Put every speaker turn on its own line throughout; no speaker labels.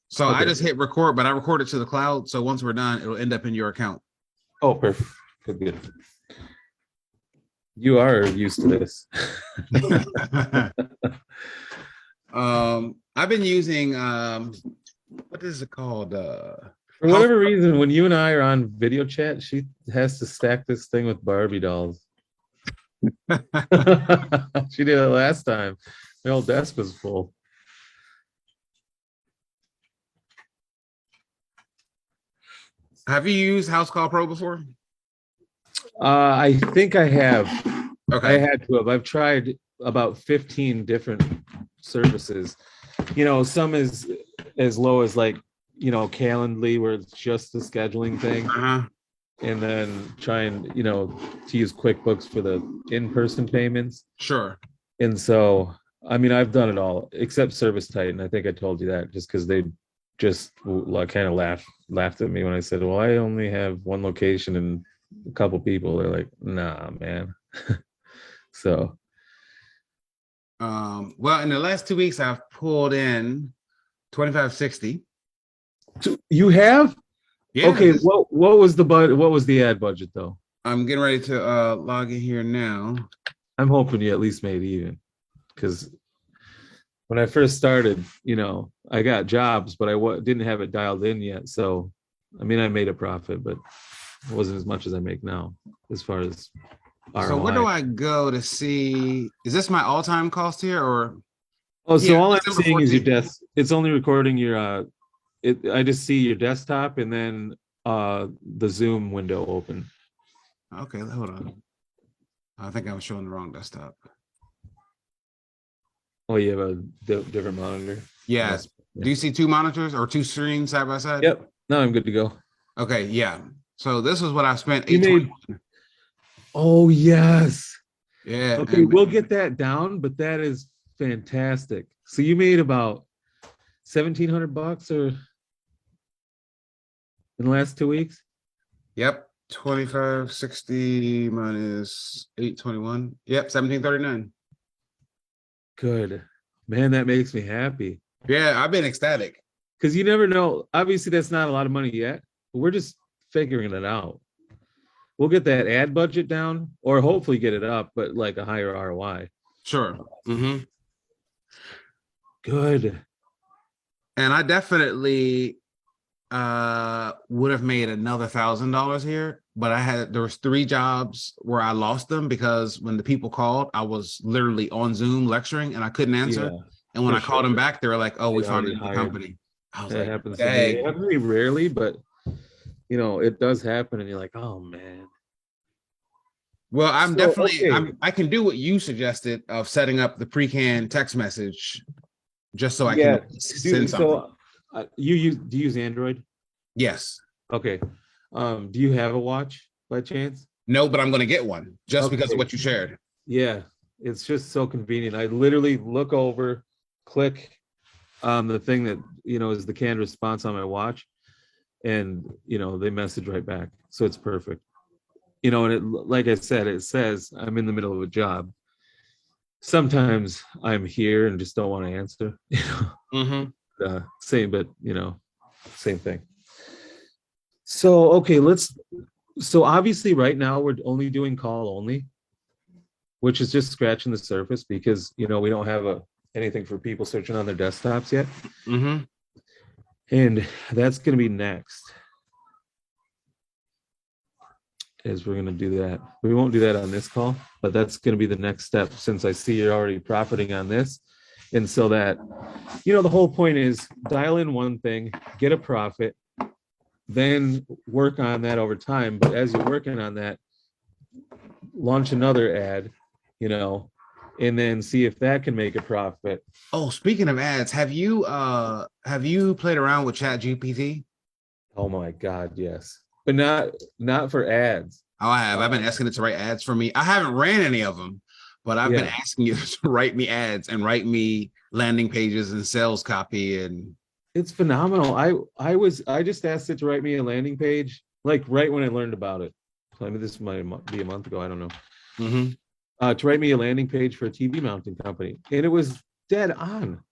So I
Okay.
just hit record, but I record it to the cloud. So once we're done, it'll end up in your account.
Oh, perfect. Good. You are used to this.
I've been using what is it called?
For
House.
whatever reason, when you and I are on video chat, she has to stack this thing with Barbie dolls. She did it last time. My whole desk was full.
Have you used House Call Pro before?
I think I have. I
Okay.
had to have. I've tried about 15 different services. Some is as low as like, Calendly, where it's just the scheduling thing.
Uh-huh.
And then trying, to use QuickBooks for the in-person payments.
Sure.
And so, I mean, I've done it all except Service Titan. I think I told you that just because they just like kind of laughed at me when I said, well, I only have one location and a couple people. They're like, nah, man. So,
Well, in the last 2 weeks, I've pulled in 2560.
you have?
Yeah.
Okay, what was what was the ad budget though?
I'm getting ready to log in here now.
I'm hoping you at least made even, because when I first started, I got jobs, but I didn't have it dialed in yet. So, I mean, I made a profit, but it wasn't as much as I make now as far as ROI.
So where do I go to see? Is this my all-time cost here, or?
Oh, so
Yeah,
all I'm
December
seeing is your
14th.
desk. It's only recording your I just see your desktop and then the Zoom window open.
Okay, hold on. I think I'm showing the wrong desktop.
Oh, you have a different monitor?
Yes.
Yeah.
Do you see two monitors or two screens side by side?
Yep. Now I'm good to go.
Okay, yeah. So this is what I spent.
You made. Oh yes.
Yeah.
Okay, we'll get that down, but that is fantastic. So you made about $1,700 or in the last 2 weeks?
Yep. 2560 minus 821. Yep, 1739.
Good. Man, that makes me happy.
Yeah, I've been ecstatic.
Because you never know. Obviously, that's not a lot of money yet, but we're just figuring it out. We'll get that ad budget down, or hopefully get it up, but like a higher ROI.
Sure. Mm-hmm.
Good.
And I definitely would have made another $1,000 here, but there was 3 jobs where I lost them because when the people called, I was literally on Zoom lecturing and I couldn't answer.
Yeah,
and when I called them back, they were like, "Oh, we found a new company." I was
that
like,
happens to me.
"Dang."
It happens to me rarely, but it does happen, and you're like, "Oh man."
Well, I'm
So,
definitely
okay.
I can do what you suggested of setting up the pre-canned text message just so I
Yeah.
can send something.
So do you use Android?
Yes.
Okay. Do you have a watch by chance?
No, but I'm going to get one just because of
Okay.
what you shared.
Yeah, it's just so convenient. I literally look over, click on the thing that is the canned response on my watch, and they message right back. So it's perfect. And it, like I said, it says I'm in the middle of a job. Sometimes I'm here and just don't want to answer. Same, but same thing. So okay, so obviously right now we're only doing call only, which is just scratching the surface because we don't have anything for people searching on their desktops yet.
Mm-hmm.
And that's going to be next. Is we're going to do that. We won't do that on this call, but that's going to be the next step since I see you're already profiting on this. And so that, the whole point is dial in one thing, get a profit, then work on that over time. But as you're working on that, launch another ad, and then see if that can make a profit.
Oh, speaking of ads, have you played around with ChatGPT?
Oh my God, yes. But not for ads.
Oh, I have. I've been asking it to write ads for me. I haven't ran any of them, but I've been asking you to write me ads and write me landing pages and sales copy. And
it's phenomenal. I just asked it to write me a landing page, like right when I learned about it. So I mean, this might be a month ago. I don't know.
Mm-hmm.
To write me a landing page for a TV mounting company, and it was dead on.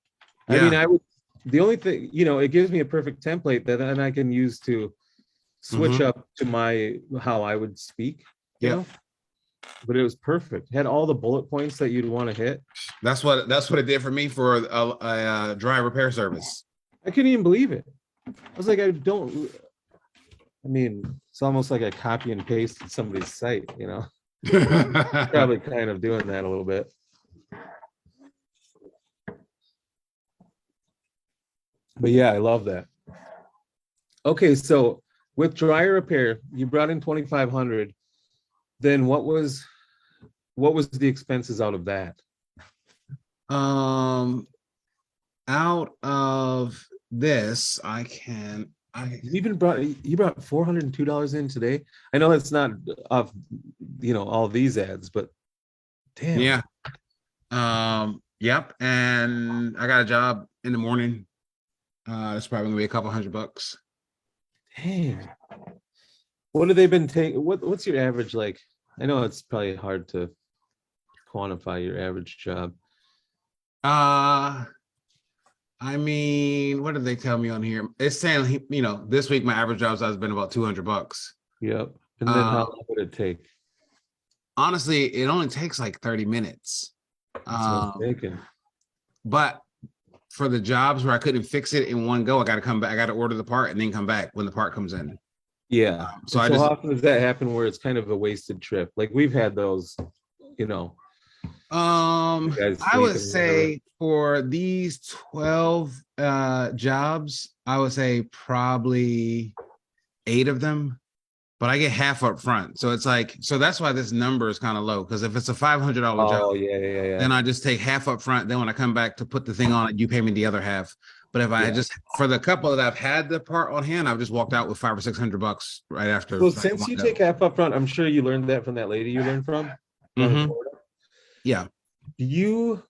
Yeah.
I mean, the only thing, it gives me a perfect template that then I can use to switch
Mhm.
up to how I would speak, you
Yep.
know. But it was perfect. Had all the bullet points that you'd want to hit.
That's what it did for me for a dry repair service.
I couldn't even believe it. I was like, I mean, it's almost like I copy and pasted somebody's site, Probably kind of doing that a little bit. But yeah, I love that. Okay, so with dryer repair, you brought in 2,500. Then what was the expenses out of that?
um, out of this, I
You brought $402 in today. I know that's not off, all these ads, but damn.
yeah. Yep. And I got a job in the morning. It's probably gonna be a couple $100.
Dang. What have they been taking? What's your average like? I know it's probably hard to quantify your average job.
Uh, I mean, what did they tell me on here? It's saying, this week my average job size has been about $200.
Yep. And then how
Uh,
long would it take?
honestly, it only takes like 30 minutes.
That's what I was
Um,
thinking.
but for the jobs where I couldn't fix it in one go, I got to come back. I got to order the part and then come back when the part comes in.
Yeah.
So
And
I
so
just,
how often does that happen where it's kind of a wasted trip? Like we've had those, you know, guys
I would
sleeping, whatever.
say for these 12 jobs, I would say probably 8 of them, but I get half up front. So it's like, so that's why this number is kind of low. Because if it's a $500 job,
Oh yeah.
then I just take half up front. Then when I come back to put the thing on it, you pay me the other half. But if I
Yeah.
just for the couple that I've had the part on hand, I've just walked out with $500 or $600 right after.
So since you take half up front, I'm sure you learned that from that lady you learned from.
Mm-hmm. Yeah.
Do you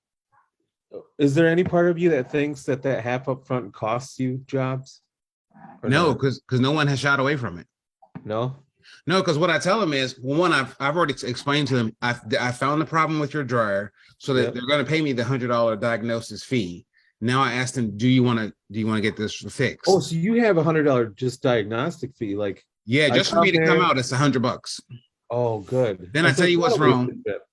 is there any part of you that thinks that half up front costs you jobs or
No,
not?
because no one has shied away from it.
No?
No, because what I tell them is, well, one, I've already explained to them, I found the problem with your dryer, so that
Yep.
they're going to pay me the $100 diagnosis fee. Now I asked them, do you want to get this fixed?
Oh, so you have $100 just diagnostic fee. Like
Yeah,
I
just for me
come
to come
there.
out, it's $100.
Oh, good.
Then
Oh,
I
so
tell
it's
you
not
what's
a wasted
wrong.
trip.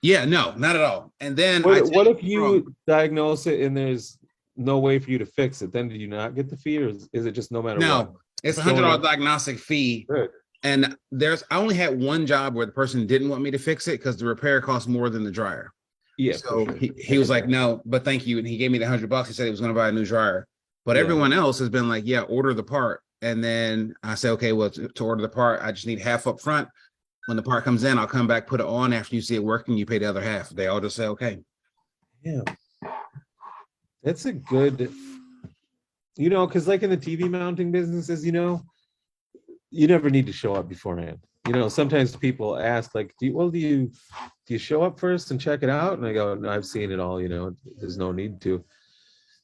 Yeah, no, not at all. And then I tell
What
you
if
what's wrong.
you diagnose it and there's no way for you to fix it? Then do you not get the fee, or is it just no matter what?
No, it's a
Showing
$100
up.
diagnostic fee.
Good.
And I only had one job where the person didn't want me to fix it because the repair cost more than the dryer.
Yeah, for
So
sure.
he was like, no, but thank you. And he gave me the $100. He said he was going to buy a new dryer. But
Yeah.
everyone else has been like, yeah, order the part. And then I said, okay, well, to order the part, I just need half up front. When the part comes in, I'll come back, put it on. After you see it working, you pay the other half. They all just say, okay.
Yeah. That's a good, because like in the TV mounting businesses, you never need to show up beforehand. Sometimes people ask, like, do you show up first and check it out? And I go, no, I've seen it all, there's no need to.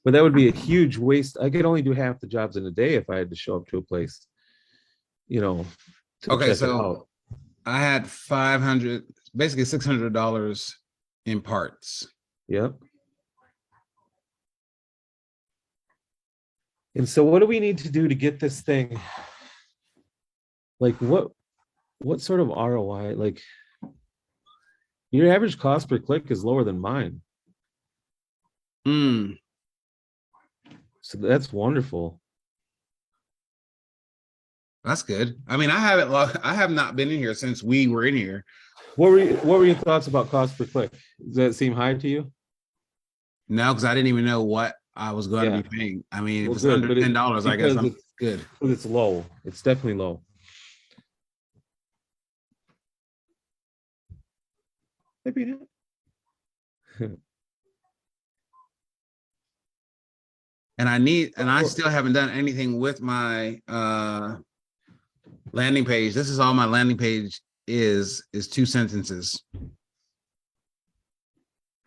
But that would be a huge waste. I could only do half the jobs in a day if I had to show up to a place, to
Okay,
check it
so
out.
I had 500, basically $600 in parts.
Yep. And so what do we need to do to get this thing? Like what sort of ROI? Like your average cost per click is lower than mine.
Mm,
So that's wonderful.
that's good. I mean, I have not been in here since we were in here.
What were your thoughts about cost per click? Does that seem high to you?
No, because I didn't even know what I was going
Yeah.
to be paying. I mean, if
Well,
it's
good,
under
but
$10, I guess
because
I'm good.
it's low. It's definitely low. Maybe not.
And I still haven't done anything with my landing page. This is all my landing page is 2 sentences.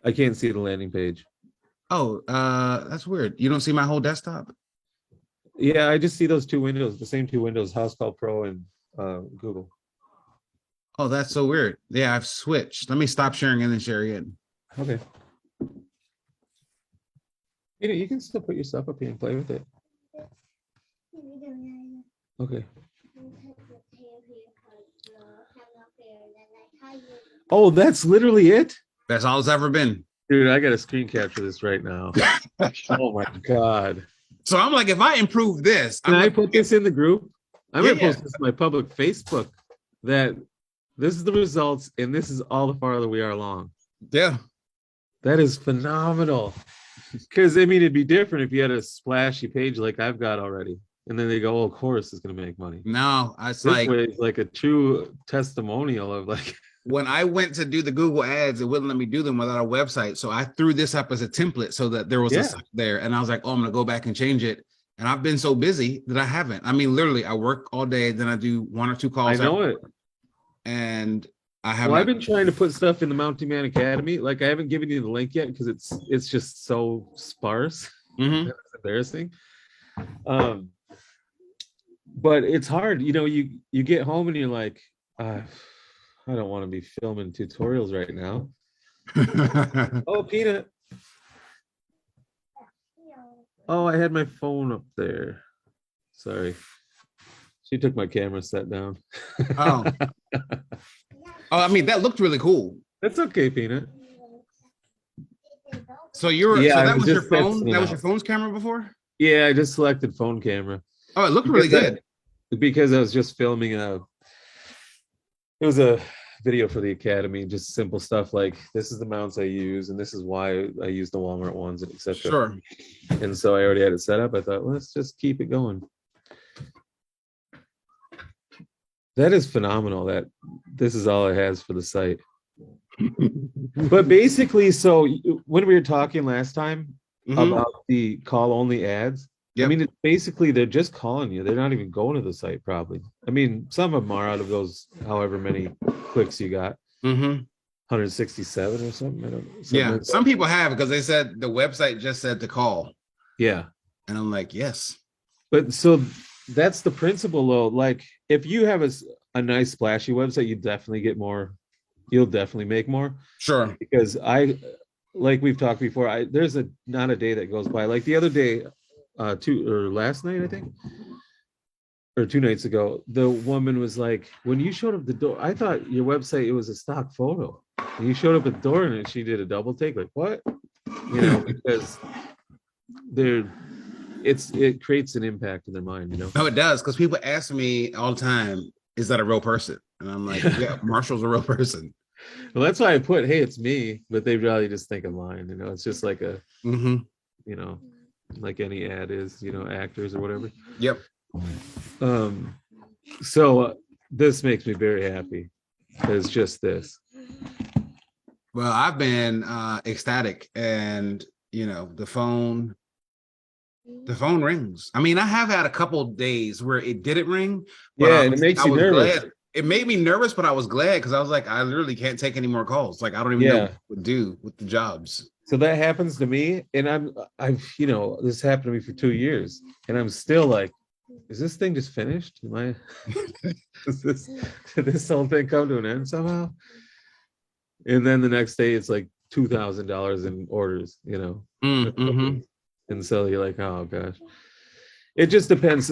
I can't see the landing page.
Oh, that's weird. You don't see my whole desktop?
Yeah, I just see those two windows, the same two windows, House Call Pro and Google.
Oh, that's so weird. Yeah, I've switched. Let me stop sharing and then share again.
Okay. You know, you can still put your stuff up here and play with it. Okay. Oh, that's literally it?
That's all it's ever been.
Dude, I got to screen capture this right now. Oh my God.
So I'm like, if I improve this,
Can
I'm
I
like,
put this in the group? I'm
Yeah,
gonna post this to my public Facebook that this is the results and this is all the farther we are along.
yeah.
That is phenomenal. Because I mean, it'd be different if you had a splashy page like I've got already. And then they go, oh, Chorus is gonna make money.
No, it's
This
like
way it's like a true testimonial of like
when I went to do the Google ads, it wouldn't let me do them without a website. So I threw this up as a template so that there was
Yeah.
a site there. And I was like, oh, I'm gonna go back and change it. And I've been so busy that I haven't. I mean, literally, I work all day, then I do 1 or 2
I
calls
know it.
and I have
Well,
not.
I've been trying to put stuff in the Mounting Man Academy. Like I haven't given you the link yet because it's just so sparse.
Mhm.
That's embarrassing. But it's hard, you know, you get home and you're like, I don't want to be filming tutorials right now. Oh, Peanut. Oh, I had my phone up there. Sorry. She took my camera set down.
Oh. Oh, I mean, that looked really cool.
That's okay, Peanut.
So you were,
Yeah,
so
I
that
was
was your
just
phone?
testing it
That was
out.
your phone's camera before?
Yeah, I just selected phone camera
Oh, it looked really
Because I-
good.
because I was just filming it was a video for the Academy, just simple stuff like this is the mounts I use and this is why I use the Walmart ones, and etc.
Sure.
And so I already had it set up. I thought, well, let's just keep it going. That is phenomenal that this is all it has for the site. But basically, so when we were talking last time
Mhm.
about the call only ads, I
Yep.
mean, it's basically they're just calling you. They're not even going to the site probably. I mean, some of them are out of those however many clicks you got,
Mhm.
167 or something. I don't know. Something
Yeah.
like that.
Some people have because they said the website just said to call.
Yeah.
And I'm like, yes.
But so that's the principle though. Like if you have a nice splashy website, you definitely get more, you'll definitely make more.
Sure.
Because I like we've talked before, there's not a day that goes by. Like the other day, last night, I think, or 2 nights ago, the woman was like, when you showed up the door, I thought your website it was a stock photo. And you showed up at the door and she did a double take, like what? You know, because it creates an impact in their mind, you know.
No, it does. Because people ask me all the time, is that a real person? And I'm like, yeah, Marshall's a real person.
Well, that's why I put, hey, it's me, but they probably just think I'm lying, you know. It's just like a,
Mhm.
you know, like any ad is, you know, actors or whatever.
Yep.
So this makes me very happy. It's just this.
Well, I've been ecstatic, and the phone rings. I mean, I have had a couple days where it didn't ring, but
Yeah, and it makes
I
you
was
nervous.
glad. It made me nervous, but I was glad because I was like, I literally can't take any more calls. Like, I don't even know what to do with the jobs.
So that happens to me, and I've this happened to me for 2 years, and I'm still like, is this thing just finished? Am I? Did this whole thing come to an end somehow? And then the next day, it's like $2,000 in orders, you know.
Mm-hmm.
And so you're like, oh gosh. It just depends.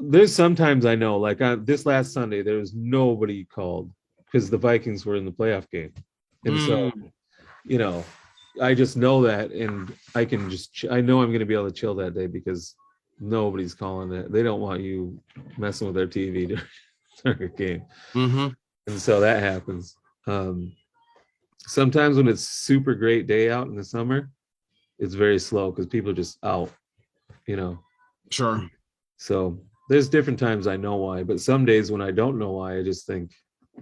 There's sometimes I know, like on this last Sunday, there was nobody called because the Vikings were in the playoff game. And so, I just know that, and I can I know I'm going to be able to chill that day because nobody's calling it. They don't want you messing with their TV during a game.
Mm-hmm.
And so that happens. Sometimes when it's super great day out in the summer, it's very slow because people are just out,
Sure.
So there's different times I know why, but some days when I don't know why, I just think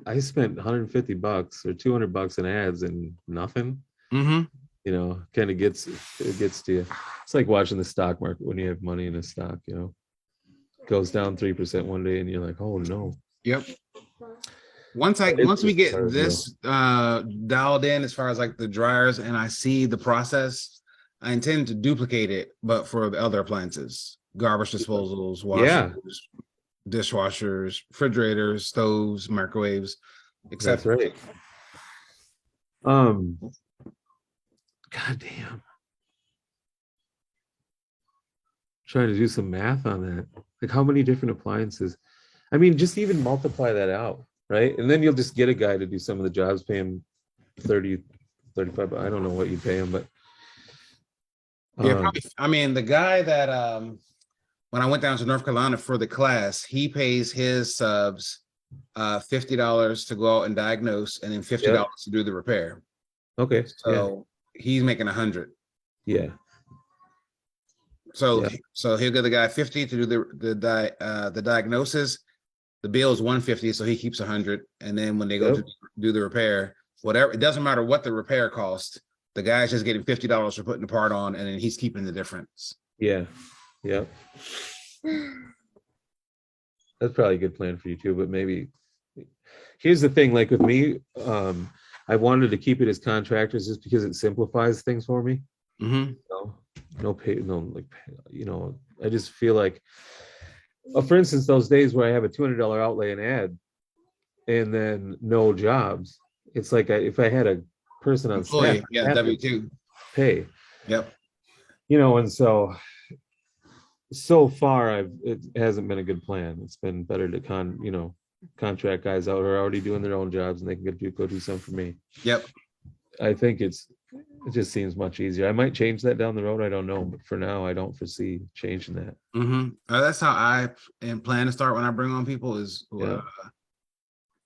I spent $150 or $200 in ads and nothing.
Mm-hmm.
Kind of gets to you. It's like watching the stock market when you have money in a stock, goes down 3% one day and you're like, oh no.
Yep. Once we get this dialed in as far as like the dryers and I see the process, I intend to duplicate it, but for the other appliances, garbage disposals, washers, dishwashers, refrigerators, stoves, microwaves, etc.
That's right. God damn. trying to do some math on that. Like how many different appliances? I mean, just even multiply that out, right? And then you'll just get a guy to do some of the jobs, pay him 30, 35. I don't know what you pay him, but
Yeah, probably. I mean, the guy that when I went down to North Carolina for the class, he pays his subs $50 to go out and diagnose, and then $50 to do the repair.
Okay.
So he's making 100.
Yeah.
So he'll give the guy 50 to do the diagnosis. The bill is 150, so he keeps 100. And then when they go to do the repair, whatever, it doesn't matter what the repair cost. The guy's just getting $50 for putting the part on, and then he's keeping the difference.
Yeah. Yep. That's probably a good plan for you too, but maybe here's the thing, like with me, I wanted to keep it as contractors just because it simplifies things for me.
Mm-hmm.
No pay, no, like, you know, I just feel like, for instance, those days where I have a $200 outlay an ad and then no jobs, it's like if I had a person on staff,
yeah, W-2
pay.
Yep.
You know, and so far it hasn't been a good plan. It's been better to contract guys out who are already doing their own jobs and they can go do some for me.
Yep.
I think it just seems much easier. I might change that down the road. I don't know, but for now, I don't foresee changing that.
Mm-hmm. That's how I plan to start when I bring on people is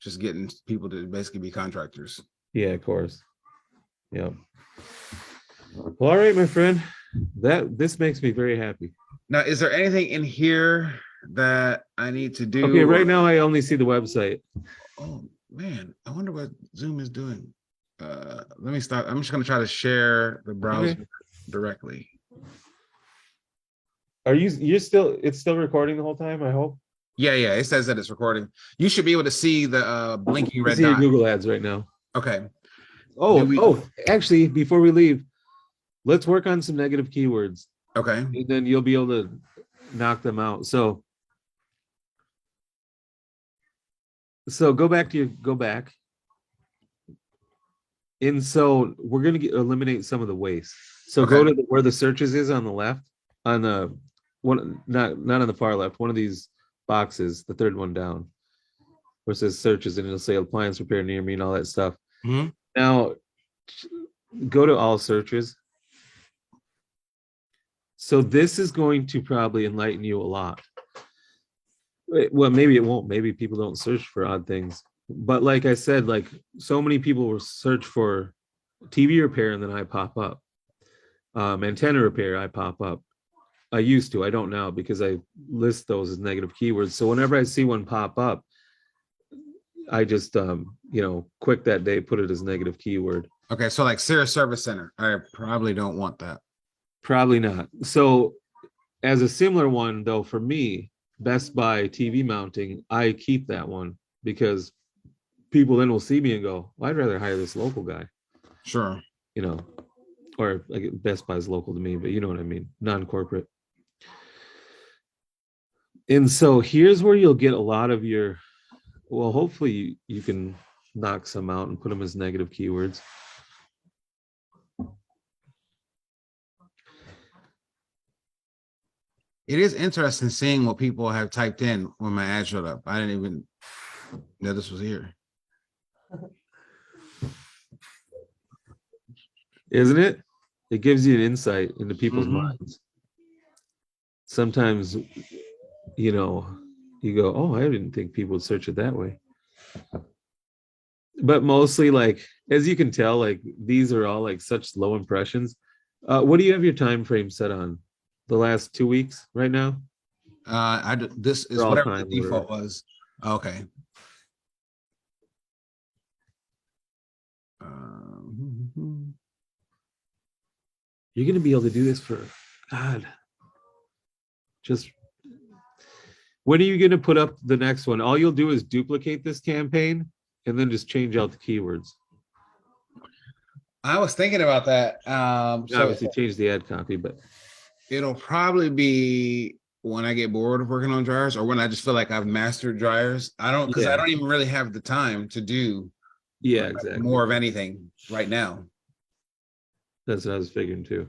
just getting people to basically be contractors.
Yeah, of course. Yeah. Well, all right, my friend. This makes me very happy.
Now, is there anything in here that I need to do?
Okay, right now I only see the website.
Oh man, I wonder what Zoom is doing. Let me start. I'm just going to try to share the browser directly.
It's still recording the whole time, I hope?
Yeah, it says that it's recording. You should be able to see the blinking red
dot. I see
dot.
your Google ads right now.
Okay.
Actually, before we leave, let's work on some negative keywords.
Okay.
And then you'll be able to knock them out. So go back. And so we're going to eliminate some of the waste. So go to where the searches is on the left, on the one, not on the far left, one of these boxes, the third one down, where it says searches, and it'll say appliance repair near me and all that stuff.
Mm-hmm.
Now go to all searches. So this is going to probably enlighten you a lot. Well, maybe it won't. Maybe people don't search for odd things. But like I said, like so many people will search for TV repair and then I pop up. Antenna repair, I pop up. I used to, I don't now because I list those as negative keywords. So whenever I see one pop up, I just, quick that day, put it as negative keyword.
Okay, so like Sears Service Center, I probably don't want that.
Probably not. So as a similar one though, for me, Best Buy TV mounting, I keep that one because people then will see me and go, well, I'd rather hire this local guy.
Sure.
Or like Best Buy is local to me, but you know what I mean, non-corporate. And so here's where you'll get a lot of your, well, hopefully you can knock some out and put them as negative keywords.
It is interesting seeing what people have typed in when my ad showed up. I didn't even know this was here.
Isn't it? It gives you an insight into people's minds. Sometimes, you go, oh, I didn't think people would search it that way. But mostly, like, as you can tell, like these are all like such low impressions. What do you have your time frame set on? The last 2 weeks right now?
This is whatever the default was. Okay.
You're going to be able to do this for God. Just when are you going to put up the next one? All you'll do is duplicate this campaign and then just change out the keywords.
I was thinking about that.
So obviously change the ad copy, but
it'll probably be when I get bored of working on dryers or when I just feel like I've mastered dryers. I don't even really have the time to do
exactly
more of anything right now.
That's what I was figuring too.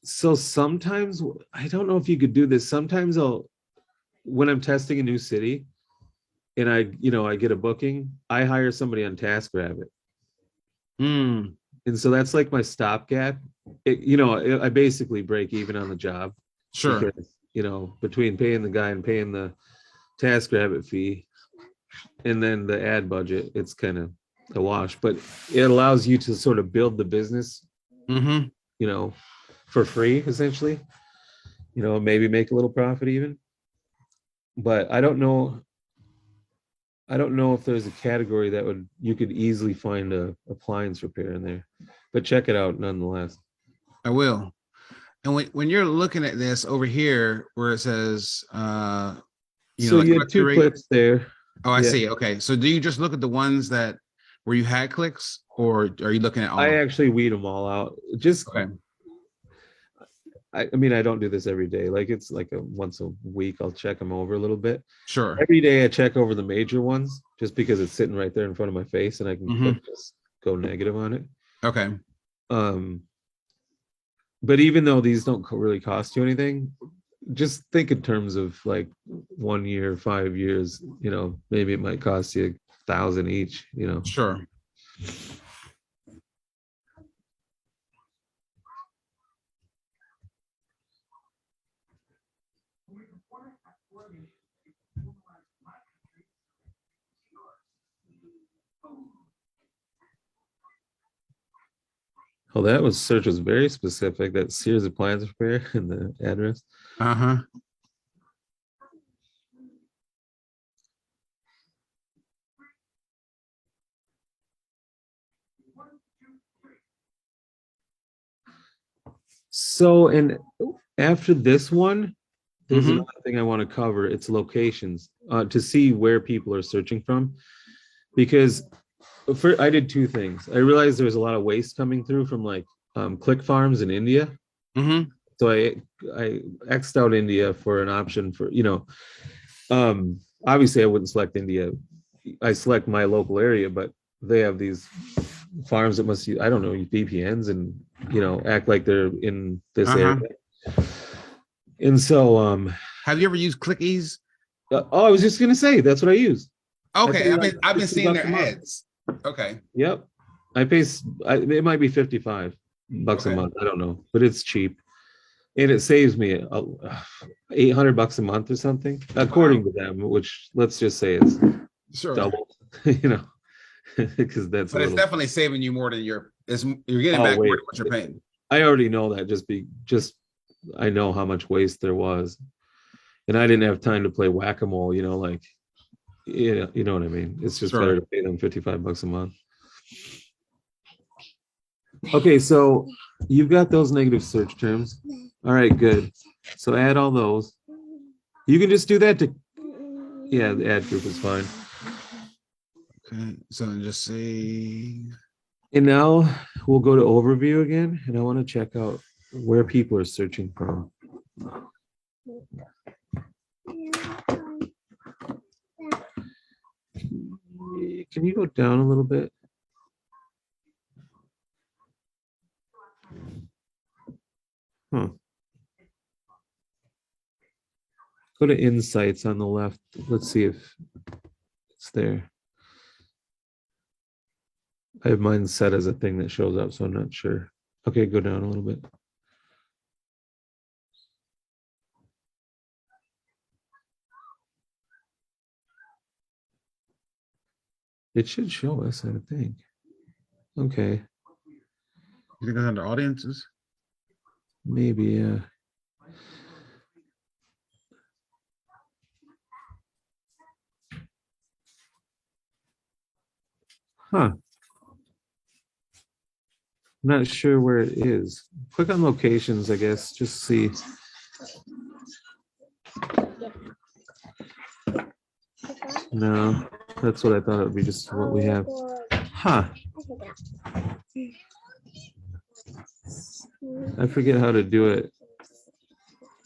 So sometimes I don't know if you could do this. Sometimes when I'm testing a new city and I get a booking, I hire somebody on TaskRabbit.
Hmm.
And so that's like my stopgap. I basically break even on the job
Sure.
because, between paying the guy and paying the TaskRabbit fee and then the ad budget, it's kind of a wash. But it allows you to sort of build the business,
Mm-hmm.
you know, for free, essentially, maybe make a little profit even. But I don't know if there's a category that you could easily find a appliance repair in there, but check it out nonetheless.
I will. And when you're looking at this over here where it says
So
like
you had
click through
two
rate.
clicks there.
Oh, I
Yeah,
see. Okay. So do you just look at the ones that where you had clicks, or are you looking at all
I
of
actually weed them all out. Just,
them? Okay.
I mean, I don't do this every day. Like it's like once a week, I'll check them over a little bit.
Sure.
Every day I check over the major ones just because it's sitting right there in front of my face and I can
Mm-hmm.
click just go negative on it.
Okay.
Um, but even though these don't really cost you anything, just think in terms of like 1 year, 5 years, maybe it might cost you 1,000 each.
Sure.
Oh, that was search was very specific. That Sears appliance repair and the address.
Uh-huh.
So, and after this one, there's
Mm-hmm.
another thing I want to cover. It's locations to see where people are searching from. Because I did two things. I realized there was a lot of waste coming through from like click farms in India.
Mm-hmm.
So I X'd out India for an option for, obviously I wouldn't select India. I select my local area, but they have these farms that must use, I don't know, use VPNs and, act like they're in this area.
Uh-huh.
And so,
Have you ever used ClickEase?
I was just gonna say that's what I use. I
Okay.
pay
I've
like
been
50
seeing
bucks
their
a month.
ads. Okay.
Yep. It might be 55 bucks a
Okay.
month. I don't know, but it's cheap. And it saves me 800 bucks a month or something,
Wow.
according to them, which let's just say it's
Sure.
double, because that's a
But it's
little,
definitely saving you more than you're getting
oh,
back more
wait.
than what you're paying.
I already know that just I know how much waste there was. And I didn't have time to play whack-a-mole, like, you know what I mean? It's just better
Sure.
to pay them 55 bucks a month. Okay, so you've got those negative search terms. All right, good. So add all those. You can just do that yeah, the ad group is fine.
Okay. So just say
And now we'll go to overview again, and I want to check out where people are searching from. Can you go down a little bit? Huh. Go to insights on the left. Let's see if it's there. I have mine set as a thing that shows up, so I'm not sure. Okay, go down a little bit. It should show us, I think. Okay,
you think it's under audiences?
maybe. Huh. I'm not sure where it is. Click on locations, I guess, just see. No, that's what I thought it would be, just what we have. Huh. I forget how to do it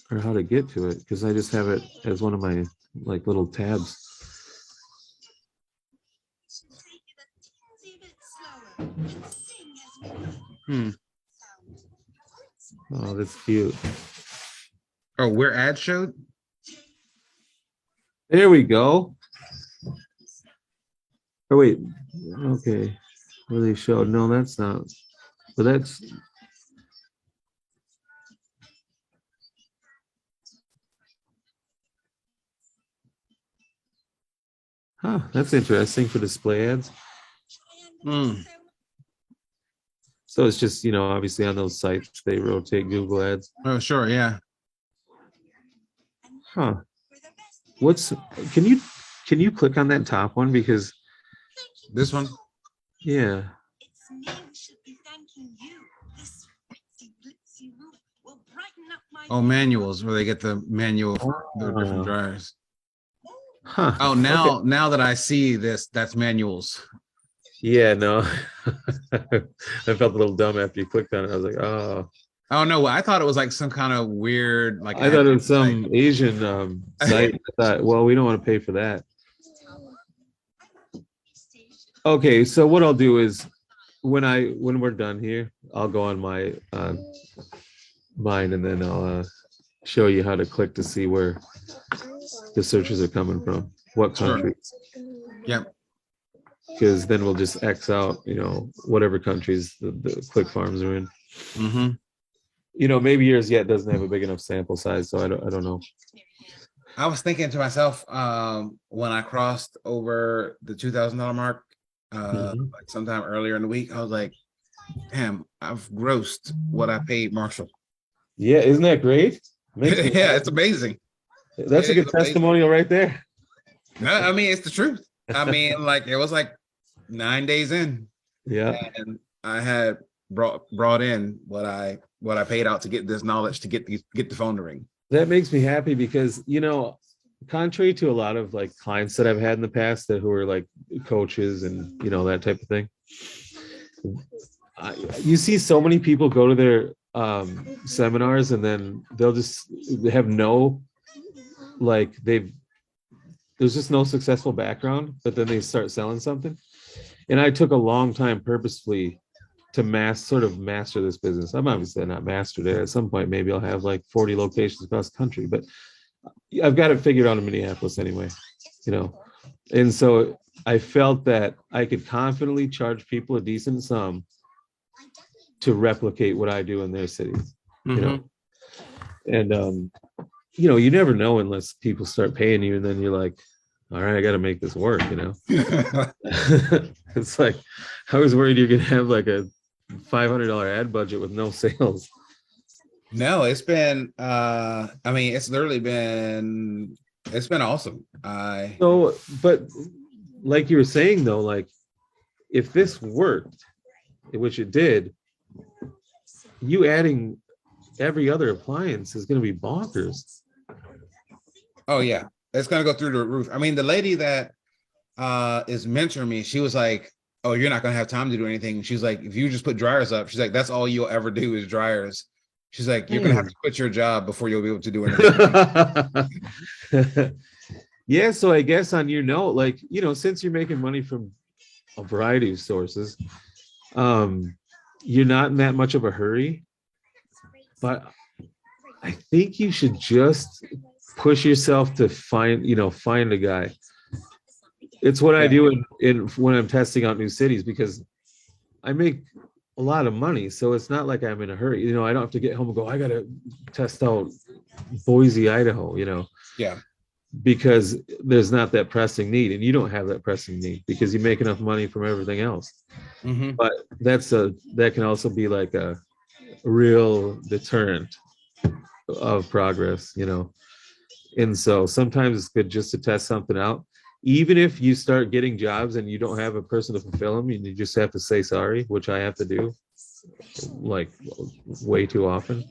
or how to get to it because I just have it as one of my like little tabs.
Hmm.
Oh, that's cute.
Oh, where ads showed?
There we go. Oh wait, okay. Where they showed? No, that's not. But that's. Huh, that's interesting for display ads.
Mm.
So it's just, obviously on those sites, they rotate Google ads.
Oh, sure, yeah.
Huh. What's, can you, can you click on that top one? Because,
This one.
yeah.
Oh, manuals where they get the manual for the different
Oh.
dryers.
Huh.
Oh,
Okay.
now that I see this, that's manuals.
Yeah, no. I felt a little dumb after you clicked on it. I was like, oh.
Oh no, I thought it was like some kind of weird like
I thought it was
site.
some Asian site. I thought, well, we don't want to pay for that. Okay, so what I'll do is when we're done here, I'll go on my mine and then I'll show you how to click to see where the searches are coming from, what
Sure.
countries.
Yep.
Because then we'll just X out, whatever countries the click farms are in.
Mm-hmm.
Maybe yours yet doesn't have a big enough sample size, so I don't know.
I was thinking to myself when I crossed over the $2,000 mark like sometime earlier in the week, I was like, damn, I've grossed what I paid Marshall.
Yeah, isn't that great? Makes me
Yeah,
happy.
it's amazing.
That's a
It
good
is amazing.
testimonial right there.
No, I mean it's the truth. I mean, like it was like 9 days in,
Yeah.
and I had brought in what I paid out to get this knowledge to get the phone to ring.
That makes me happy because, contrary to a lot of like clients that I've had in the past who are like coaches and, that type of thing, you see so many people go to their seminars and then they'll just have there's just no successful background, but then they start selling something. And I took a long time purposefully to master this business. I'm obviously not mastered it. At some point, maybe I'll have like 40 locations across the country, but I've got it figured out in Minneapolis anyway, And so I felt that I could confidently charge people a decent sum to replicate what I do in their cities, And, you never know unless people start paying you and then you're like, all right, I got to make this work, It's like, I was worried you're going to have like a $500 ad budget with no sales.
No, it's been I mean it's been awesome.
But like you were saying though, like if this worked, which it did, you adding every other appliance is going to be bonkers.
Oh yeah, it's gonna go through the roof. I mean, the lady that is mentoring me, she was like, oh, you're not gonna have time to do anything. She's like, if you just put dryers up, she's like, that's all you'll ever do is dryers. She's like, you're gonna have to quit your job before you'll be able to do anything.
Yeah, so I guess on your note, like, since you're making money from a variety of sources, you're not in that much of a hurry, but I think you should just push yourself to find a guy. It's what I do in when I'm testing out new cities, because I make a lot of money, so it's not like I'm in a hurry. I don't have to get home and go, I gotta test out Boise, Idaho,
Yeah.
Because there's not that pressing need, and you don't have that pressing need because you make enough money from everything else.
Mm-hmm.
But that can also be like a real deterrent of progress, And so sometimes it's good just to test something out, even if you start getting jobs and you don't have a person to fulfill them, and you just have to say sorry, which I have to do like way too often.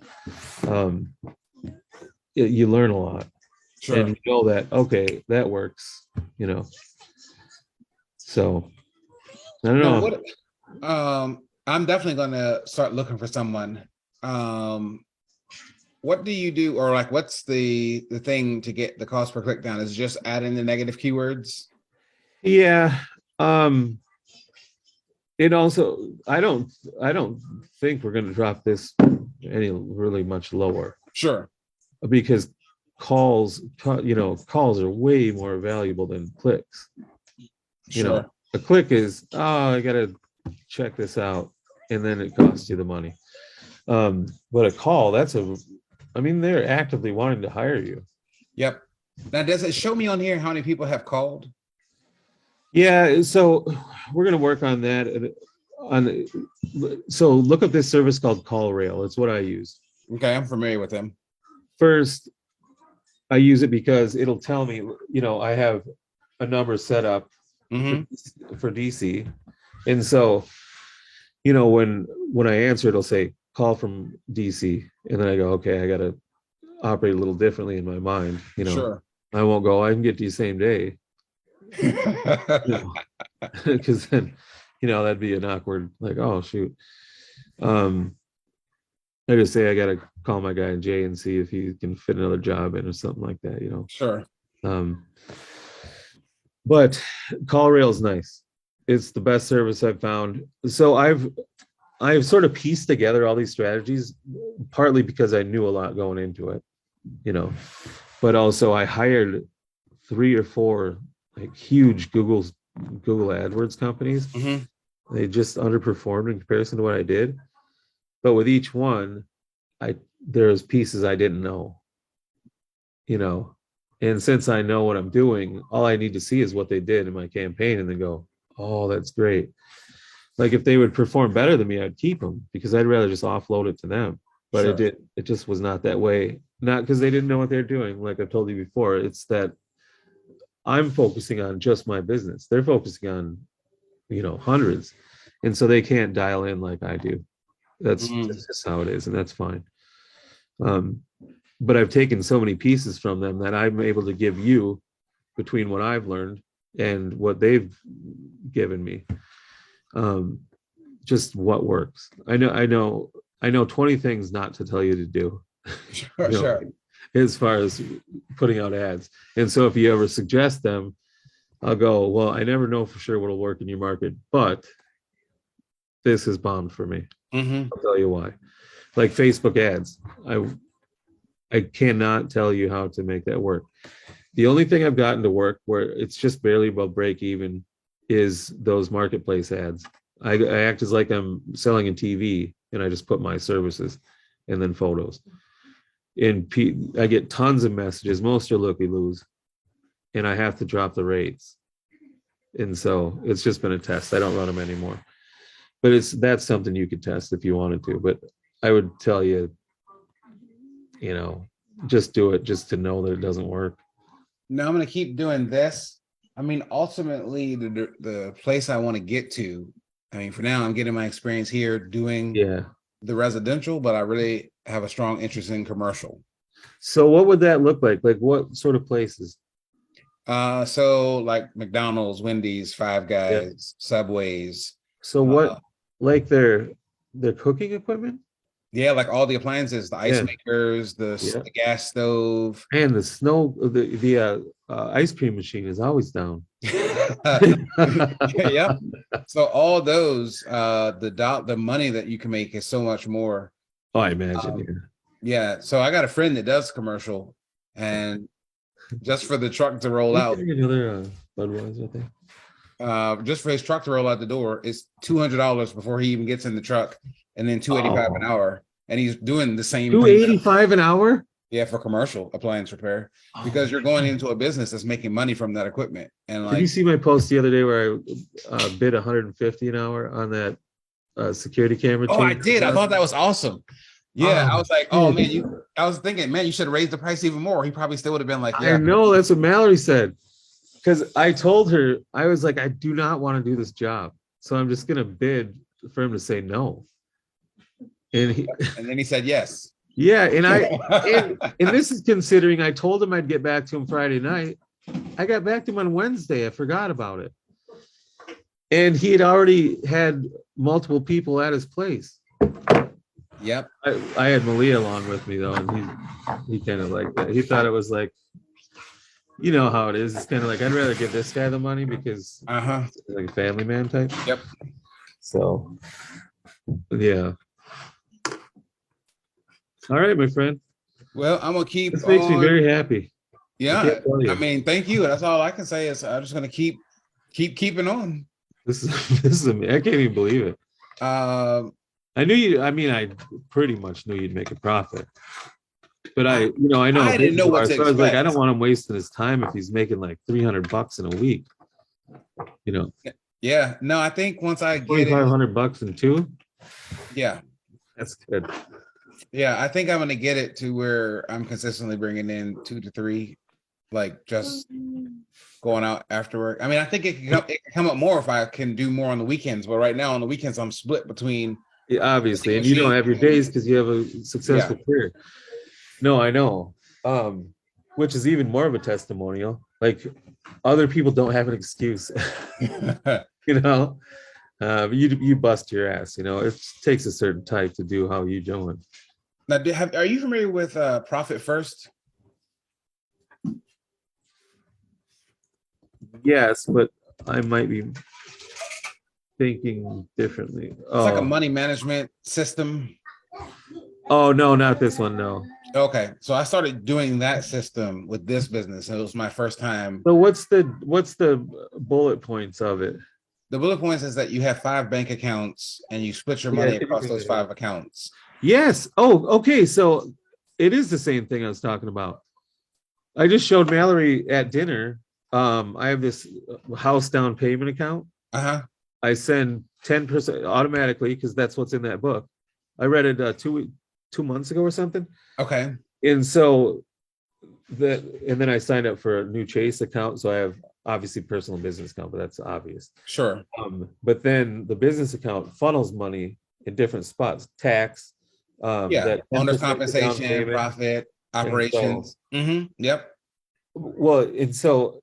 You learn a lot. Sure. And you know that, okay, that works, So I don't know.
I'm definitely gonna start looking for someone. What do you do, or like what's the thing to get the cost per click down? Is it just adding the negative keywords?
Yeah. It also, I don't think we're gonna drop this any really much lower
Sure.
because calls are way more valuable than clicks.
Sure.
A click is, oh, I gotta check this out, and then it costs you the money. But a call, they're actively wanting to hire you.
Yep. Now, does it show me on here how many people have called?
Yeah, so we're gonna work on that. So look up this service called CallRail. It's what I use.
Okay, I'm familiar with them.
First, I use it because it'll tell me, I have a number set up for DC. And so, when I answer, it'll say call from DC. And then I go, okay, I got to operate a little differently in my mind.
Sure.
I won't go, I can get to you same day. Because then, that'd be an awkward, like, oh, shoot. I just say I got to call my guy Jay and see if he can fit another job in or something like that,
Sure.
But CallRail is nice. It's the best service I've found. So I've sort of pieced together all these strategies, partly because I knew a lot going into it, but also I hired 3 or 4 like huge Google AdWords companies. They just underperformed in comparison to what I did. But with each one, there's pieces I didn't know, and since I know what I'm doing, all I need to see is what they did in my campaign and then go, oh, that's great. Like if they would perform better than me, I'd keep them because I'd rather just offload it to them. But
Sure.
it just was not that way. Not because they didn't know what they're doing. Like I've told you before, it's that I'm focusing on just my business. They're focusing on, hundreds. And so they can't dial in like I do. That's just how it is. And that's fine. But I've taken so many pieces from them that I'm able to give you between what I've learned and what they've given me. Just what works. I know 20 things not to tell you to do.
Sure, sure.
As far as putting out ads. And so if you ever suggest them, I'll go, well, I never know for sure what'll work in your market, but this is bombed for me. I'll tell you why. Like Facebook ads. I cannot tell you how to make that work. The only thing I've gotten to work where it's just barely above break even is those marketplace ads. I act as like I'm selling a TV and I just put my services and then photos. And I get tons of messages. Most are looky-loos. And I have to drop the rates. And so it's just been a test. I don't run them anymore. But that's something you could test if you wanted to. But I would tell you, just do it just to know that it doesn't work.
No, I'm going to keep doing this. I mean, ultimately, the place I want to get to, for now, I'm getting my experience here doing the residential, but I really have a strong interest in commercial.
So what would that look like? Like what sort of places?
So like McDonald's, Wendy's, Five Guys, Subways.
So what, like their cooking equipment?
Yeah, like all the appliances, the ice makers, the gas stove.
And the snow, the ice cream machine is always down.
Yep. So all those, the money that you can make is so much more.
Oh, I imagine.
Yeah. So I got a friend that does commercial, and just for the truck to roll out,
another Budweiser, I think.
Just for his truck to roll out the door, it's $200 before he even gets in the truck, and then $285 an hour. And he's doing the same.
$285 an hour?
Yeah, for commercial appliance repair, because you're going into a business that's making money from that equipment. And
did you see my post the other day where I bid $150 an hour on that security camera?
Oh, I did. I thought that was awesome. Yeah, I was like, oh man, I was thinking, man, you should have raised the price even more. He probably still would have been like, yeah.
I know, that's what Mallory said. Because I told her, I was like, I do not want to do this job. So I'm just gonna bid for him to say no. And
then he said yes.
Yeah, and this is considering I told him I'd get back to him Friday night. I got back to him on Wednesday. I forgot about it. And he had already had multiple people at his place.
Yep.
I had Malia along with me though, and he kind of liked that. He thought it was like, you know how it is. It's kind of like, I'd rather give this guy the money because like a family man type.
Yep.
So yeah. All right, my friend.
Well, I'm gonna keep
This makes me
on.
very happy. I
Yeah,
can't tell you.
I mean, thank you. That's all I can say is I'm just gonna keep keeping on.
This is this is I can't even believe it.
Um,
I knew you. I mean, I pretty much knew you'd make a profit, but I know
I
how
didn't
big
know
you
what
are.
to
So I was like, I
expect.
don't want him wasting his time if he's making like $300 in a week. You know,
Yeah, no, I think once I get it,
$2,500 in two.
yeah,
That's good.
yeah, I think I'm gonna get it to where I'm consistently bringing in 2 to 3, like just going out after work. I mean, I think it can come up more if I can do more on the weekends, but right now on the weekends I'm split between
Yeah, obviously, and you don't
machine
have your days because you have a successful
yeah.
career. No, I know. Which is even more of a testimonial. Like other people don't have an excuse. you know, you bust your ass. You know, it takes a certain type to do how you doing.
Now, are you familiar with Profit First?
Yes, but I might be thinking differently.
It's like a money management system.
Oh no, not this one. No.
Okay, so I started doing that system with this business, and it was my first time.
So what's the bullet points of it?
The bullet points is that you have 5 bank accounts and you split your money across those 5 accounts.
Yes. Oh, okay. So it is the same thing I was talking about. I just showed Mallory at dinner. I have this house down payment account.
Uh-huh.
I send 10% automatically because that's what's in that book. I read it 2 months ago or something.
Okay.
And so and then I signed up for a new Chase account. So I have obviously personal and business account, but that's obvious.
Sure.
But then the business account funnels money in different spots, tax,
that owner's compensation, profit, operations. Yep.
Well, and so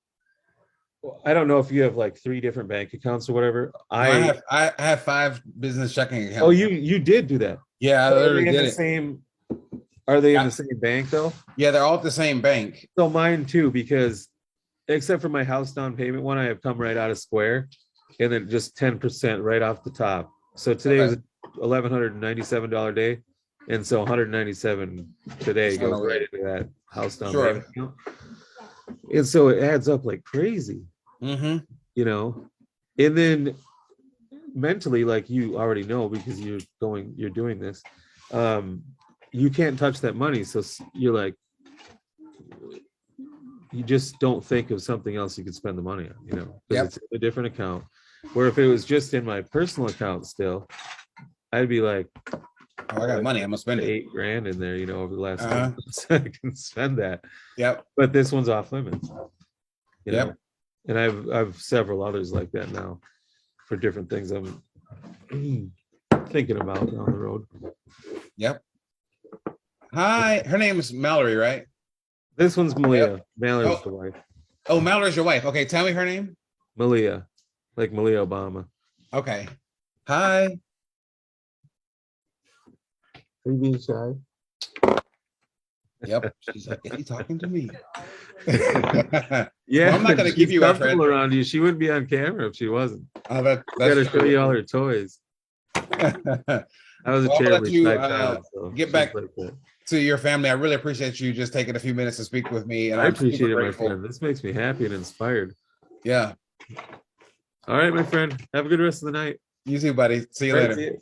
I don't know if you have like 3 different bank accounts or whatever.
I have 5 business checking accounts.
Oh, you did do that.
Yeah, I literally did it.
Are they in the same bank though?
Yeah, they're all at the same bank.
So mine too, because except for my house down payment one, I have come right out of Square, and then just 10% right off the top. So today was $1,197 day, and so 197 today goes right into that house down payment account. And so it adds up like crazy. You know, and then mentally, like you already know because you're doing this. You can't touch that money, so you're like, you just don't think of something else you could spend the money on, you know, because it's a different account. Where if it was just in my personal account still, I'd be like,
oh, I got money, I'm gonna spend it.
$8,000 in there, you know, over the last months. I can spend that.
Yep.
But this one's off limits. You know? And I've several others like that now for different things I'm thinking about down the road.
Yep. Hi, her name is Mallory, right?
This one's Malia. Mallory's the wife.
Oh, Mallory's your wife. Okay, tell me her name.
Malia, like Malia Obama.
Okay. Hi.
Are you being shy?
Yep. She's like, is he talking to me?
Yeah,
well, I'm not gonna give you a friend
around you. She wouldn't be on camera if she wasn't.
Oh, that's
gotta show you all her toys. I was a terribly shy child. So
get back to your family. I really appreciate you just taking a few minutes to speak with me. And
I appreciate it, my friend. This makes me happy and inspired.
Yeah.
All right, my friend. Have a good rest of the night.
You too, buddy. See you later.